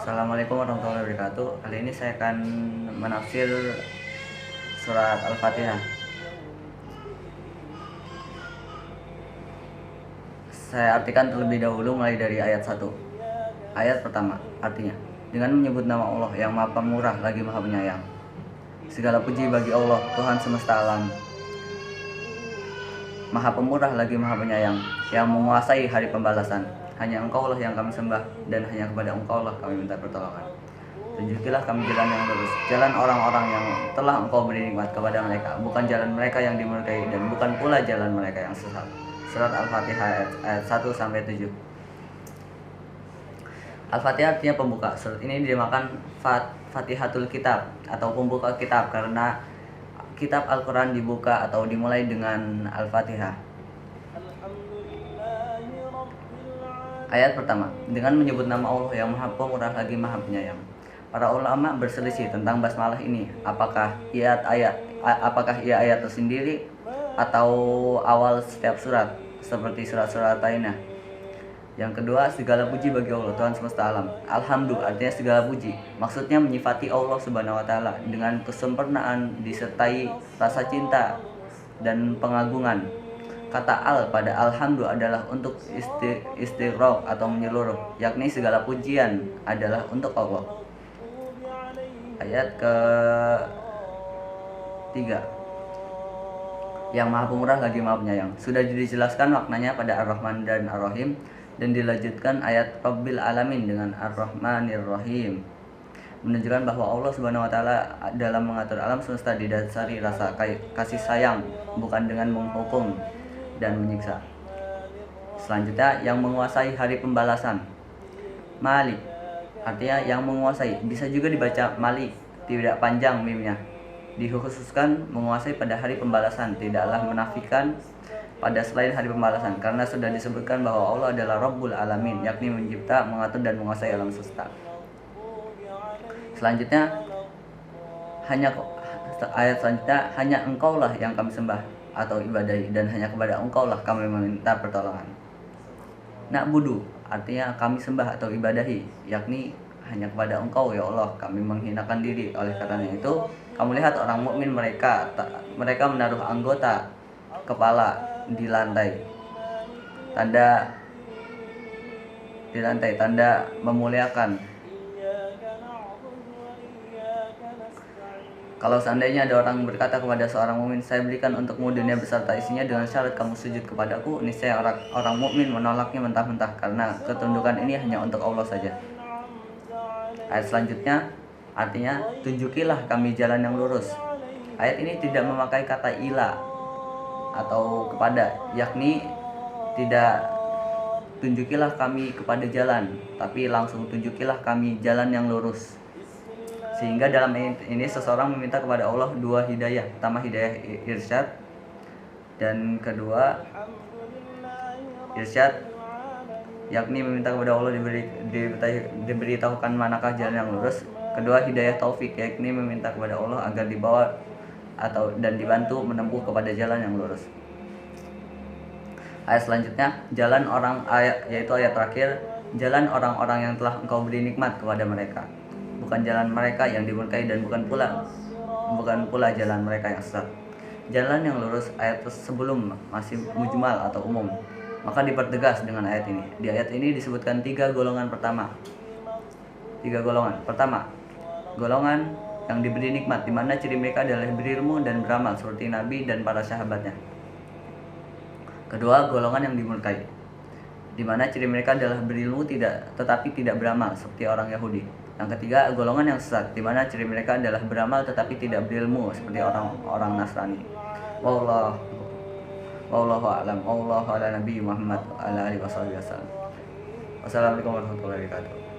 Assalamualaikum warahmatullahi wabarakatuh. Kali ini saya akan menafsir surat Al-Fatihah. Saya artikan terlebih dahulu mulai dari ayat 1. Ayat pertama, artinya, dengan menyebut nama Allah yang Maha Pemurah lagi Maha Penyayang. Segala puji bagi Allah, Tuhan semesta alam, Maha Pemurah lagi Maha Penyayang, yang menguasai hari pembalasan. Hanya Engkau lah yang kami sembah, dan hanya kepada Engkau lah kami minta pertolongan. Tunjukilah kami jalan yang lurus, jalan orang-orang yang telah Engkau beri nikmat kepada mereka, bukan jalan mereka yang dimurkai, dan bukan pula jalan mereka yang sesat. Surat Al-Fatihah ayat 1-7. Al-Fatihah artinya pembuka. Surat ini dinamakan Fatihatul Kitab atau pembuka kitab karena kitab Al-Quran dibuka atau dimulai dengan Al-Fatihah. Ayat pertama, dengan menyebut nama Allah yang Maha Pemurah lagi Maha Penyayang. Para ulama berselisih tentang basmalah ini, apakah ia ayat tersendiri atau awal setiap surat seperti surat-surat lainnya. Yang kedua, segala puji bagi Allah Tuhan semesta alam. Alhamdulillah artinya segala puji, maksudnya menyifati Allah Subhanahu wa taala dengan kesempurnaan disertai rasa cinta dan pengagungan. Kata al pada alhamdulillah adalah untuk istighraq atau menyeluruh, yakni segala pujian adalah untuk Allah. Ayat ke-3, yang Maha Pemurah lagi Maha Penyayang. Sudah dijelaskan maknanya pada Ar-Rahman dan Ar-Rahim, dan dilanjutkan ayat Rabbil Alamin dengan Ar-Rahmanir Rahim, menunjukkan bahwa Allah Subhanahu wa taala dalam mengatur alam semesta didasari rasa kasih sayang, bukan dengan menghukum dan menyiksa. Selanjutnya, yang menguasai hari pembalasan. Malik artinya yang menguasai, bisa juga dibaca Malik, tidak panjang mimnya. Dikhususkan menguasai pada hari pembalasan, tidaklah menafikan pada selain hari pembalasan, karena sudah disebutkan bahwa Allah adalah Rabbul Alamin, yakni mencipta, mengatur, dan menguasai alam semesta. Selanjutnya, ayat selanjutnya, hanya Engkau lah yang kami sembah atau ibadahi, dan hanya kepada Engkau lah kami meminta pertolongan. Na'budu artinya kami sembah atau ibadahi, yakni hanya kepada Engkau ya Allah kami menghinakan diri. Oleh karena itu, kamu lihat orang mukmin mereka menaruh anggota kepala di lantai, tanda memuliakan. Kalau seandainya ada orang berkata kepada seorang mukmin, saya berikan untukmu dunia beserta isinya dengan syarat kamu sujud kepadaku, niscaya orang mukmin menolaknya mentah-mentah, karena ketundukan ini hanya untuk Allah saja. Ayat selanjutnya artinya, tunjukilah kami jalan yang lurus. Ayat ini tidak memakai kata ila atau kepada, yakni tidak tunjukilah kami kepada jalan, tapi langsung tunjukilah kami jalan yang lurus. Sehingga dalam ini seseorang meminta kepada Allah dua hidayah. Pertama, hidayah irsyad, dan kedua irsyad, yakni meminta kepada Allah diberitahukan manakah jalan yang lurus. Kedua, hidayah taufik, yakni meminta kepada Allah agar dibawa dan dibantu menempuh kepada jalan yang lurus. Ayat selanjutnya, yaitu ayat terakhir, jalan orang-orang yang telah Engkau beri nikmat kepada mereka, bukan jalan mereka yang dimurkai, dan bukan pula jalan mereka yang sesat. Jalan yang lurus ayat sebelum masih mujmal atau umum, maka dipertegas dengan ayat ini. Di ayat ini disebutkan tiga golongan. Pertama, golongan yang diberi nikmat, di mana ciri mereka adalah berilmu dan beramal seperti Nabi dan para sahabatnya. Kedua, golongan yang dimurkai, di mana ciri mereka adalah berilmu tetapi tidak beramal seperti orang Yahudi. Yang ketiga, golongan yang sesat, di mana ciri mereka adalah beramal tetapi tidak berilmu seperti orang Nasrani. Wallahu a'lam. Wallahu ala nabi Muhammad ala alihi wasallam. Wassalamualaikum warahmatullahi wabarakatuh.